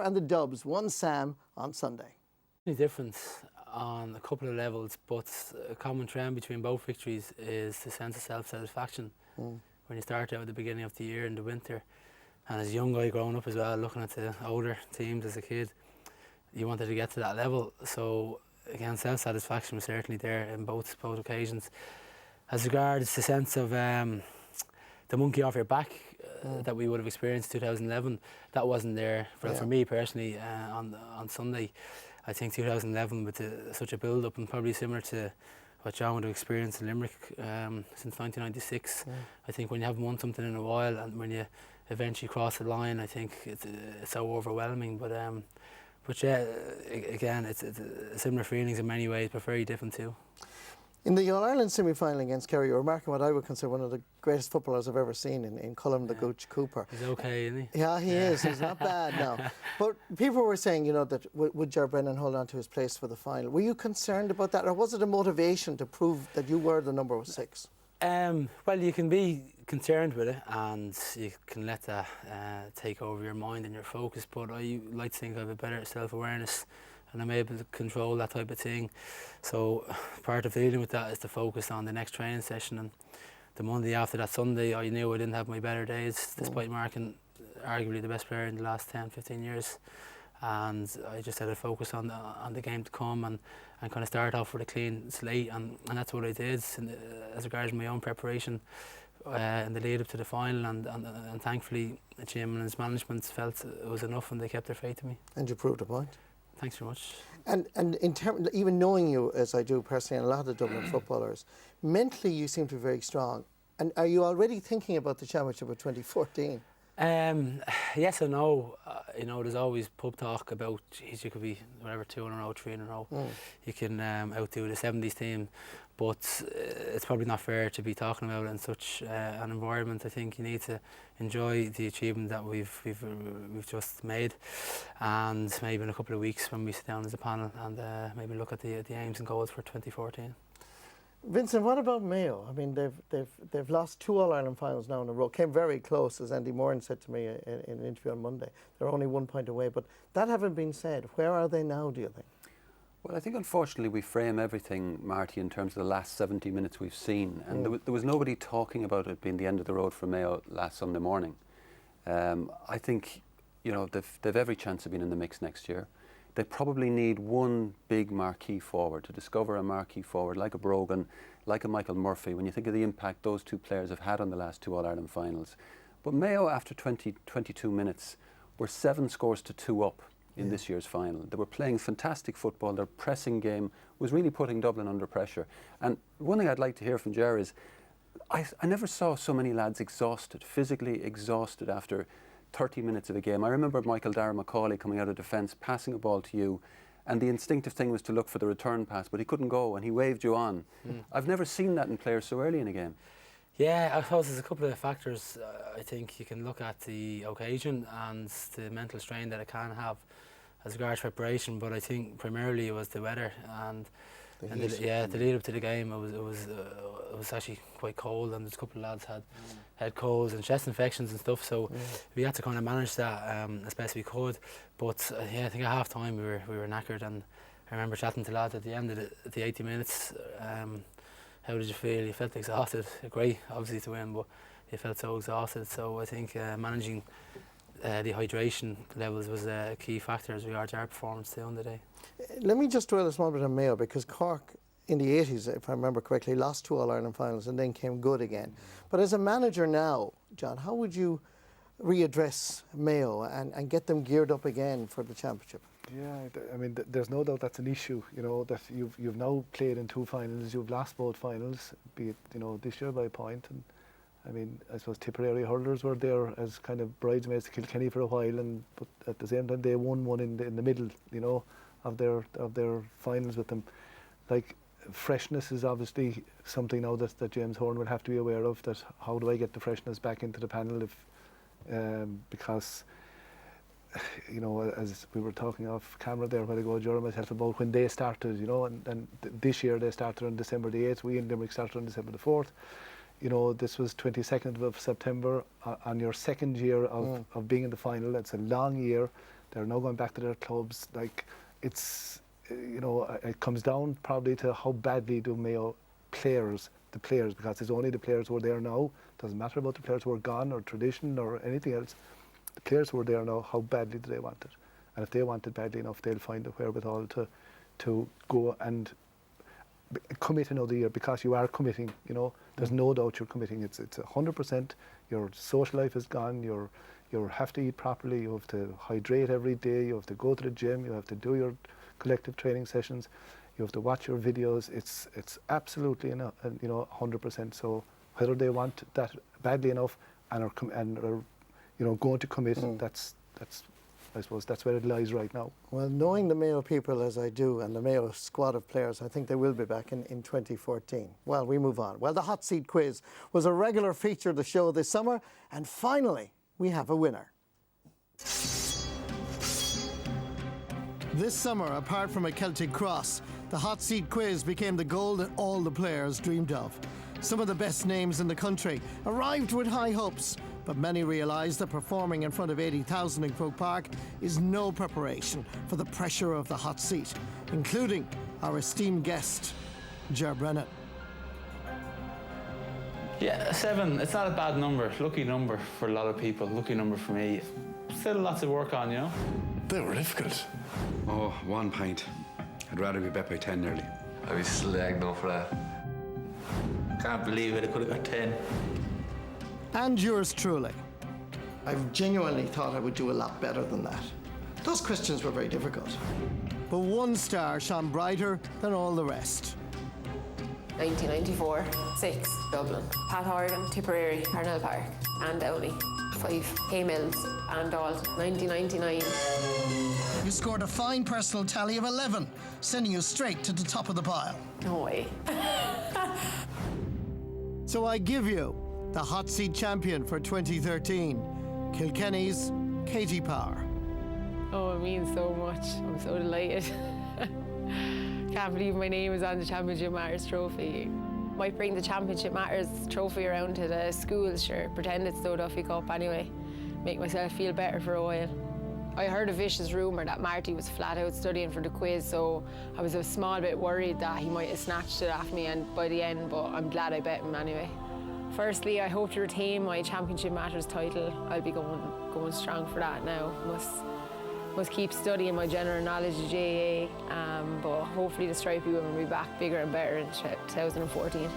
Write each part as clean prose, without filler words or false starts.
and the Dubs won Sam on Sunday. Different on a couple of levels, but a common trend between both victories is the sense of self-satisfaction when you start out at the beginning of the year in the winter. And as a young guy growing up as well, looking at the older teams as a kid, you wanted to get to that level. So again, self-satisfaction was certainly there in both occasions. As regards the sense of the monkey off your back that we would have experienced in 2011, that wasn't there for me personally on Sunday. I think 2011 with such a build-up, and probably similar to what John would have experienced in Limerick since 1996. I think when you haven't won something in a while and when you eventually cross the line, I think it's so overwhelming. But yeah, again, it's similar feelings in many ways, but very different too. In the All-Ireland semi-final against Kerry, you were marking what I would consider one of the greatest footballers I've ever seen in Colm the Gooch Cooper. He's okay, isn't he? Yeah, he is. He's not bad now. But people were saying, you know, that would Ger Brennan hold on to his place for the final? Were you concerned about that, or was it a motivation to prove that you were the number 6? Well, you can be concerned with it, and you can let that take over your mind and your focus. But I like to think I have a better self-awareness, and I'm able to control that type of thing. So part of dealing with that is to focus on the next training session. And the Monday after that Sunday, I knew I didn't have my better days, despite marking arguably the best player in the last 10-15 years. And I just had to focus on the game to come and kind of start off with a clean slate, and that's what I did as regards my own preparation in the lead up to the final, and thankfully Jim and his management felt it was enough and they kept their faith in me. And you proved a point. Thanks very much. And in terms, even knowing you as I do personally, and a lot of the Dublin footballers, mentally you seem to be very strong. And are you already thinking about the championship of 2014? Yes and no. You know, there's always pub talk about, geez, you could be whatever 2 in a row, 3 in a row. You can outdo the 70s team, but it's probably not fair to be talking about it in such an environment. I think you need to enjoy the achievement that we've just made, and maybe in a couple of weeks when we sit down as a panel and maybe look at the aims and goals for 2014. Vincent, what about Mayo? I mean, they've lost 2 All-Ireland finals now in a row. Came very close, as Andy Moran said to me in an interview on Monday. They're only 1 point away, but that having been said, where are they now, do you think? Well, I think unfortunately we frame everything, Marty, in terms of the last 70 minutes we've seen, and there was nobody talking about it being the end of the road for Mayo last Sunday morning. I think, you know, they've every chance of being in the mix next year. They probably need one big marquee forward, to discover a marquee forward like a Brogan, like a Michael Murphy, when you think of the impact those 2 players have had on the last 2 All-Ireland finals. But Mayo, after 22 minutes, were 7 scores to 2 up in this year's final. They were playing fantastic football. Their pressing game was really putting Dublin under pressure. And one thing I'd like to hear from Ger is, I never saw so many lads exhausted, physically exhausted after 30 minutes of a game. I remember Michael Dara McCauley coming out of defence, passing a ball to you, and the instinctive thing was to look for the return pass, but he couldn't go and he waved you on. I've never seen that in players so early in a game. Yeah, I suppose there's a couple of factors. I think you can look at the occasion and the mental strain that it can have as regards preparation, but I think primarily it was the weather and the lead up to the game. It was actually quite cold, and there's a couple of lads had colds and chest infections and stuff, so we had to kind of manage that as best we could. But yeah, I think at half time we were knackered, and I remember chatting to lads at the end of the 80 minutes. How did you feel? You felt exhausted. Great, obviously, to win, but you felt so exhausted. So I think managing the hydration levels was a key factor as regards our performance too on the day. Let me just dwell a small bit on Mayo, because Cork in the 80s, if I remember correctly, lost 2 All-Ireland finals and then came good again. But as a manager now, John, how would you readdress Mayo and get them geared up again for the championship? Yeah, I mean, there's no doubt that's an issue, you know, that you've now played in 2 finals, you've lost both finals, be it, you know, this year by a point. And I mean, I suppose Tipperary hurlers were there as kind of bridesmaids to Kilkenny for a while, but at the same time they won one in the middle, you know, of their finals with them. Like, freshness is obviously something now that James Horan will have to be aware of. That how do I get the freshness back into the panel because, you know, as we were talking off camera there a while ago, Ger and myself, about when they started, you know, and this year they started on December the 8th, we in Limerick started on December the 4th. You know, this was 22nd of September on your second year of being in the final. It's a long year. They're now going back to their clubs. Like, it's, it comes down probably to how badly do Mayo players, because it's only the players who are there now. Doesn't matter about the players who are gone or tradition or anything else. The players who are there now, how badly do they want it? And if they want it badly enough, they'll find the wherewithal to go and commit another year, because you are committing. There's no doubt you're committing. It's 100%. Your social life is gone. You have to eat properly. You have to hydrate every day. You have to go to the gym. You have to do your collective training sessions. You have to watch your videos. It's absolutely 100%. So whether they want that badly enough and are going to commit, that's I suppose that's where it lies right now. Well, knowing the Mayo people as I do, and the Mayo squad of players, I think they will be back in 2014. Well, we move on. Well, the Hot Seat Quiz was a regular feature of the show this summer, and finally, we have a winner. This summer, apart from a Celtic cross, the Hot Seat Quiz became the goal that all the players dreamed of. Some of the best names in the country arrived with high hopes, but many realised that performing in front of 80,000 in Croke Park is no preparation for the pressure of the hot seat, including our esteemed guest, Ger Brennan. Yeah, 7, it's not a bad number. Lucky number for a lot of people, lucky number for me. Still lots of work on, They were difficult. Oh, 1 pint. I'd rather be bet by 10 nearly. I'd be slagged off for that. Can't believe it, I could have got 10. And yours truly. I genuinely thought I would do a lot better than that. Those questions were very difficult. But one star shone brighter than all the rest. 1994, 6, Dublin. Pat Horgan, Tipperary, Parnell Park, and Downey. 5, Haymills, and Dalton. 1999. You scored a fine personal tally of 11, sending you straight to the top of the pile. No way. So I give you the Hot Seat champion for 2013, Kilkenny's Katie Power. Oh, it means so much. I'm so delighted. Can't believe my name is on the Championship Matters trophy. Might bring the Championship Matters trophy around to the schools, sure. Pretend it's the Duffy Cup anyway. Make myself feel better for a while. I heard a vicious rumour that Marty was flat out studying for the quiz, so I was a small bit worried that he might have snatched it off me and by the end, but I'm glad I bet him anyway. Firstly, I hope to retain my Championship Matters title. I'll be going strong for that now. Must keep studying my general knowledge of GAA, but hopefully the Stripey women will be back bigger and better in 2014.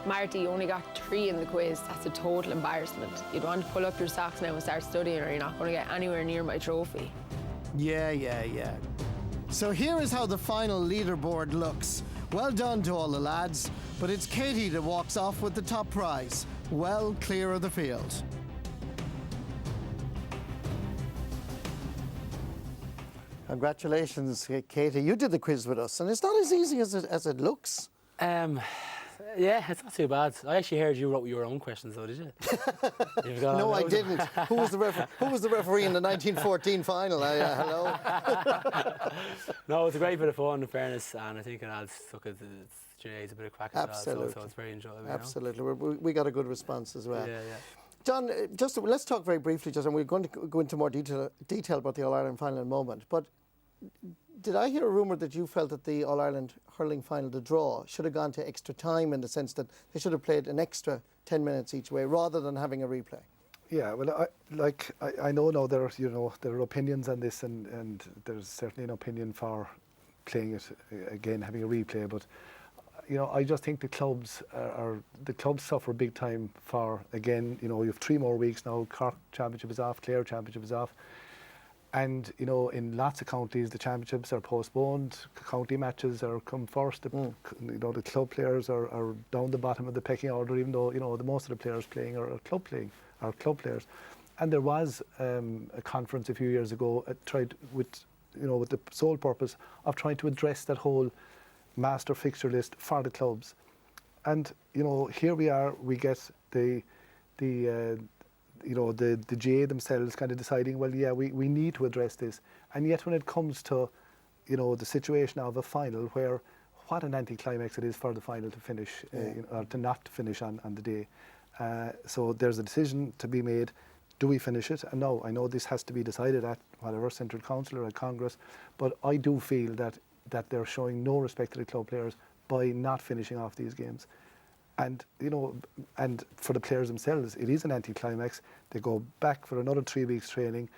Marty only got 3 in the quiz. That's a total embarrassment. You'd want to pull up your socks now and start studying, or you're not going to get anywhere near my trophy. Yeah. So here is how the final leaderboard looks. Well done to all the lads, but it's Katie that walks off with the top prize, well clear of the field. Congratulations, Katie. You did the quiz with us, and it's not as easy as it looks. Yeah, it's not too bad. I actually heard you wrote your own questions, though, did you? No, I didn't. Who was the referee in the 1914 final? Hello. No, it's a great bit of fun, in fairness, and I think it adds it's a bit of crack as Absolutely. well, so it's very enjoyable. Absolutely. We got a good response as well. Yeah. John, let's talk very briefly, and we're going to go into more detail about the All-Ireland final in a moment, but did I hear a rumour that you felt that the All-Ireland hurling final, the draw, should have gone to extra time, in the sense that they should have played an extra 10 minutes each way rather than having a replay? Yeah, well, I know now there are opinions on this, and there's certainly an opinion for playing it again, having a replay. But I just think the clubs suffer big time for, again, you have 3 more weeks now. Cork Championship is off, Clare Championship is off. And, in lots of counties, the championships are postponed. County matches are come first. The club players are down the bottom of the pecking order, even though, the most of the players playing are club players. And there was a conference a few years ago tried with the sole purpose of trying to address that whole master fixture list for the clubs. And, here we are, we get the GA themselves kind of deciding, well, yeah, we need to address this. And yet when it comes to, the situation of a final, where what an anticlimax it is for the final to finish, or to not finish on the day. So there's a decision to be made. do we finish it? And no, I know this has to be decided at whatever, Central Council or at Congress, but I do feel that they're showing no respect to the club players by not finishing off these games. And, you know, and for the players themselves, it is an anticlimax. They go back for another 3 weeks training.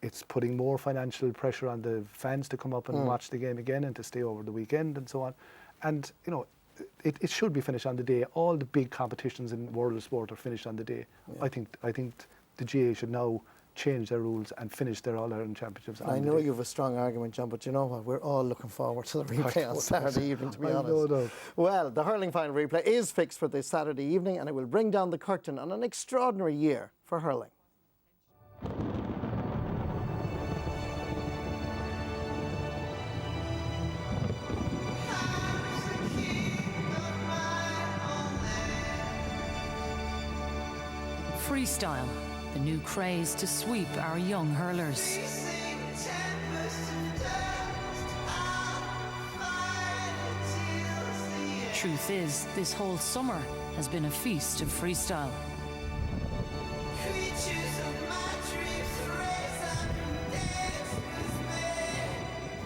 It's putting more financial pressure on the fans to come up and watch the game again and to stay over the weekend and so on. And, you know, it should be finished on the day. All the big competitions in world of sport are finished on the day. Yeah. I think the GA should now change their rules and finish their All-Ireland Championships. I know you have a strong argument, John, but you know what? We're all looking forward to the replay on Saturday evening, to be honest. No. Well, the hurling final replay is fixed for this Saturday evening, and it will bring down the curtain on an extraordinary year for hurling. Freestyle, the new craze to sweep our young hurlers. Truth is, this whole summer has been a feast of freestyle.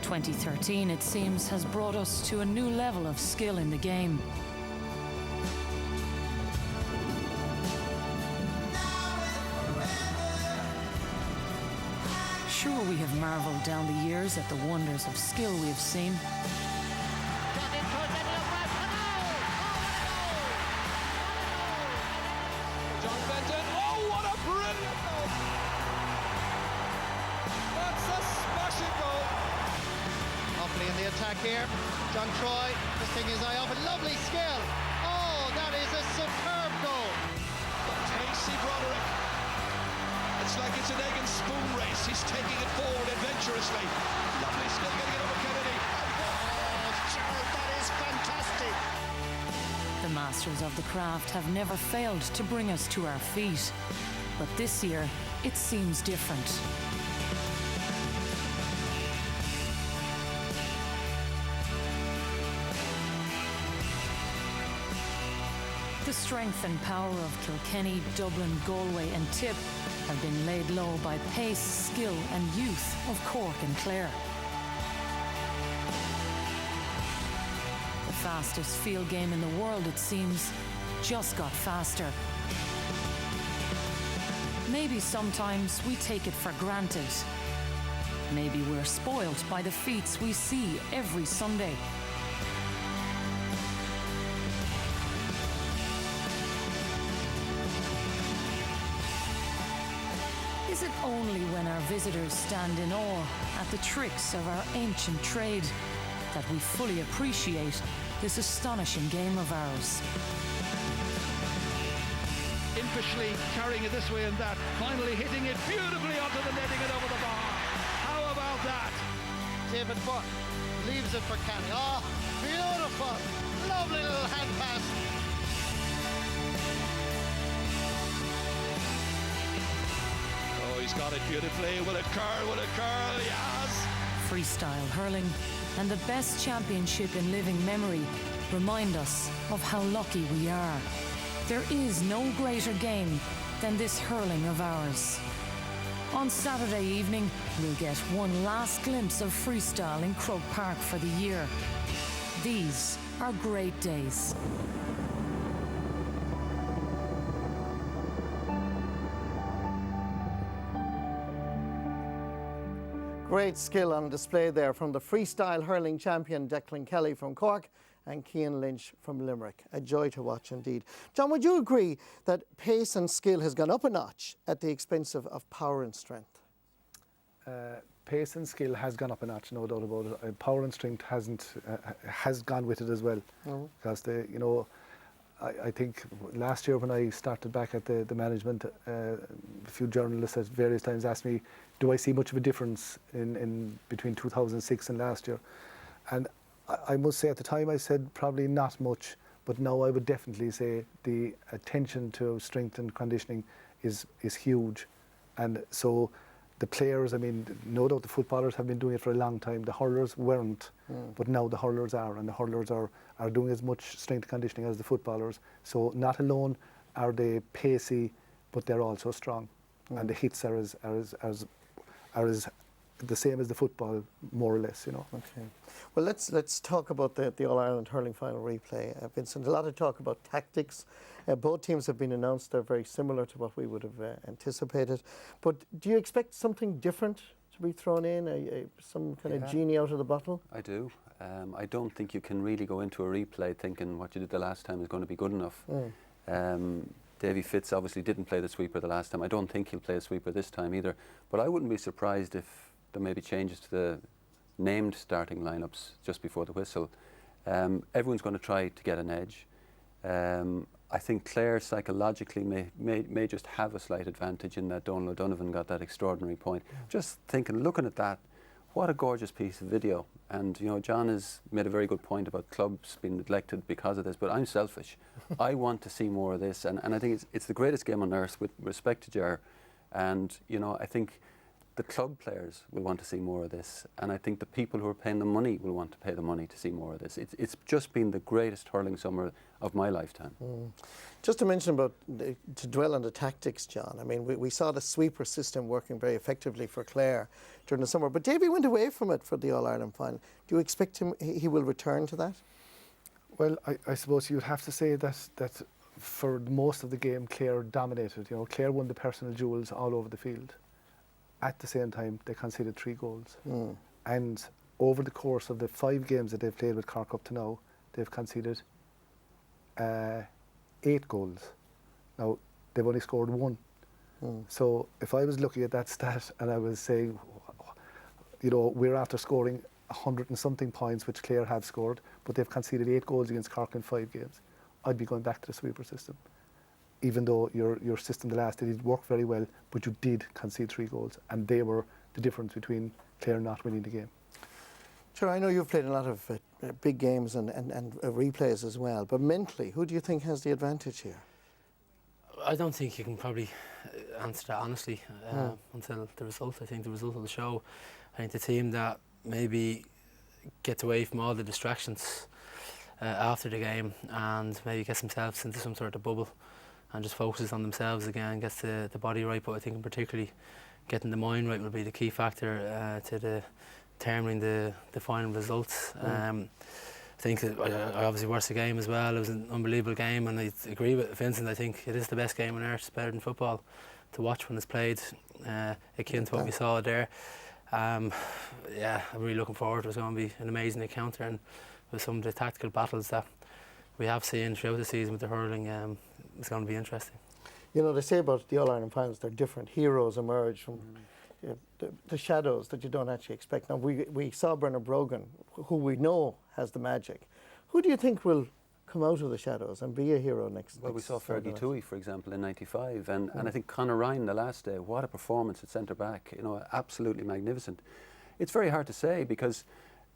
2013, it seems, has brought us to a new level of skill in the game. Sure, we have marvelled down the years at the wonders of skill we have seen. John Benton, oh, what a brilliant goal! That's a smashing goal! Offaly in the attack here. John Troy, this thing is eye open, lovely skill! Oh, that is a superb goal! Casey Broderick. It's like it's an egg and spoon race. He's taking it forward adventurously. Lovely skill getting it over Kennedy. Oh, Gerald, that is fantastic. The masters of the craft have never failed to bring us to our feet. But this year, it seems different. The strength and power of Kilkenny, Dublin, Galway and Tip have been laid low by pace, skill and youth of Cork and Clare. The fastest field game in the world, it seems, just got faster. Maybe sometimes we take it for granted. Maybe we're spoilt by the feats we see every Sunday. Is it only when our visitors stand in awe at the tricks of our ancient trade that we fully appreciate this astonishing game of ours? Impishly carrying it this way and that, finally hitting it beautifully onto the netting and over the bar. How about that? David Buck leaves it for Kenny. Oh, beautiful! Lovely little hand pass. Oh, he's got it beautifully with a curl, yes! Freestyle hurling and the best championship in living memory remind us of how lucky we are. There is no greater game than this hurling of ours. On Saturday evening, we'll get one last glimpse of freestyle in Croke Park for the year. These are great days. Great skill on display there from the freestyle hurling champion Declan Kelly from Cork and Cian Lynch from Limerick. A joy to watch indeed. John, would you agree that pace and skill has gone up a notch at the expense of power and strength? Pace and skill has gone up a notch, no doubt about it. Power and strength has gone with it as well. Because I think last year when I started back at the management, a few journalists at various times asked me, do I see much of a difference in between 2006 and last year? And I must say at the time I said probably not much, but now I would definitely say the attention to strength and conditioning is huge. And so the players, I mean, no doubt the footballers have been doing it for a long time. The hurlers weren't, but now the hurlers are, and the hurlers are doing as much strength and conditioning as the footballers. So not alone are they pacey, but they're also strong. and the hits are as the same as the football, more or less, you know. Okay. Well, let's talk about the All-Ireland hurling final replay. Vincent, a lot of talk about tactics. Both teams have been announced. They're very similar to what we would have anticipated. But do you expect something different to be thrown in, some kind of genie out of the bottle? I do. I don't think you can really go into a replay thinking what you did the last time is going to be good enough. Davy Fitz obviously didn't play the sweeper the last time. I don't think he'll play a sweeper this time either. But I wouldn't be surprised if there may be changes to the named starting lineups just before the whistle. Everyone's going to try to get an edge. I think Clare psychologically may just have a slight advantage in that Donal O'Donovan got that extraordinary point. Just thinking, looking at that, what a gorgeous piece of video. And you know, John has made a very good point about clubs being neglected because of this, but I'm selfish. I want to see more of this, and I think it's the greatest game on earth, with respect to Ger. And you know, I think the club players will want to see more of this, and I think the people who are paying the money will want to pay the money to see more of this. It's just been the greatest hurling summer of my lifetime. Just to mention about, to dwell on the tactics, John, I mean, we saw the sweeper system working very effectively for Clare during the summer, but Davy went away from it for the All-Ireland final. Do you expect he will return to that? Well, I suppose you'd have to say that for most of the game, Clare dominated. You know, Clare won the personal duels all over the field. At the same time, they conceded 3 goals. And over the course of the 5 games that they've played with Cork up to now, they've conceded 8 goals. Now, they've only scored 1. So if I was looking at that stat and I was saying, you know, we're after scoring 100 and something points, which Clare have scored, but they've conceded 8 goals against Cork in 5 games, I'd be going back to the sweeper system. Even though your system the last day did work very well, but you did concede 3 goals, and they were the difference between Clare not winning the game. Sure, I know you've played a lot of big games and replays as well, but mentally, who do you think has the advantage here? I don't think you can probably answer that honestly until the result. I think the result of the show, I think the team that maybe gets away from all the distractions after the game and maybe gets themselves into some sort of bubble and just focuses on themselves again, gets the body right, but I think in particularly getting the mind right will be the key factor to determining the final results. I think I obviously watched the game as well. It was an unbelievable game, and I agree with Vincent. I think it is the best game on earth. It's better than football to watch when it's played, akin to what we saw there. Yeah, I'm really looking forward. It was going to be an amazing encounter, and with some of the tactical battles that we have seen throughout the season with the hurling, it's going to be interesting. You know, they say about the All-Ireland finals, they're different. Heroes emerge from the shadows that you don't actually expect. Now, we saw Brennan Brogan, who we know has the magic. Who do you think will come out of the shadows and be a hero next? Well, we saw Fergie Toohey, for example, in '95, and I think Conor Ryan the last day. What a performance at centre back! You know, absolutely magnificent. It's very hard to say because,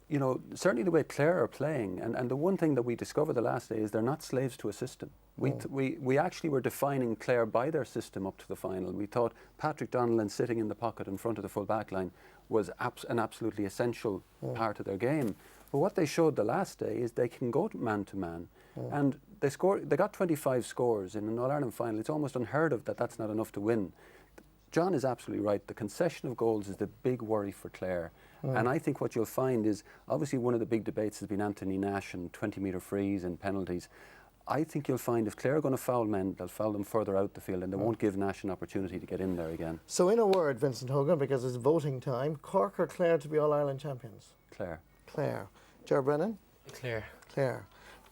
you know, certainly the way Clare are playing, and the one thing that we discovered the last day is they're not slaves to a system. We actually were defining Clare by their system up to the final. We thought Patrick Donnellan sitting in the pocket in front of the full back line was an absolutely essential part of their game. But what they showed the last day is they can go man to man, and they got 25 scores in an All-Ireland final. It's almost unheard of that that's not enough to win. John is absolutely right. The concession of goals is the big worry for Clare. And I think what you'll find is, obviously one of the big debates has been Anthony Nash and 20-metre frees and penalties. I think you'll find if Clare are going to foul men, they'll foul them further out the field, and they won't give Nash an opportunity to get in there again. So in a word, Vincent Hogan, because it's voting time, Cork or Clare to be All-Ireland champions? Clare. Clare. Ger Brennan? Clare. Clare.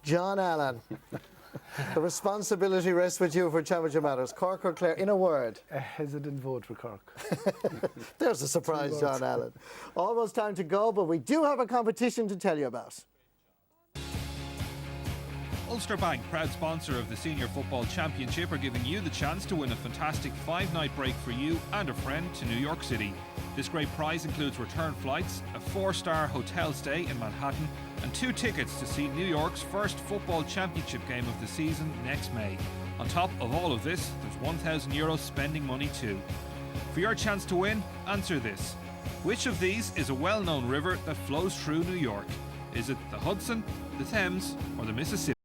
John Allen. The responsibility rests with you for Championship Matters. Cork or Clare, in a word? A hesitant vote for Cork. There's a surprise, John Allen. Almost time to go, but we do have a competition to tell you about. Ulster Bank, proud sponsor of the Senior Football Championship, are giving you the chance to win a fantastic 5-night break for you and a friend to New York City. This great prize includes return flights, a 4-star hotel stay in Manhattan, and 2 tickets to see New York's first football championship game of the season next May. On top of all of this, there's €1,000 spending money too. For your chance to win, answer this. Which of these is a well-known river that flows through New York? Is it the Hudson, the Thames, or the Mississippi?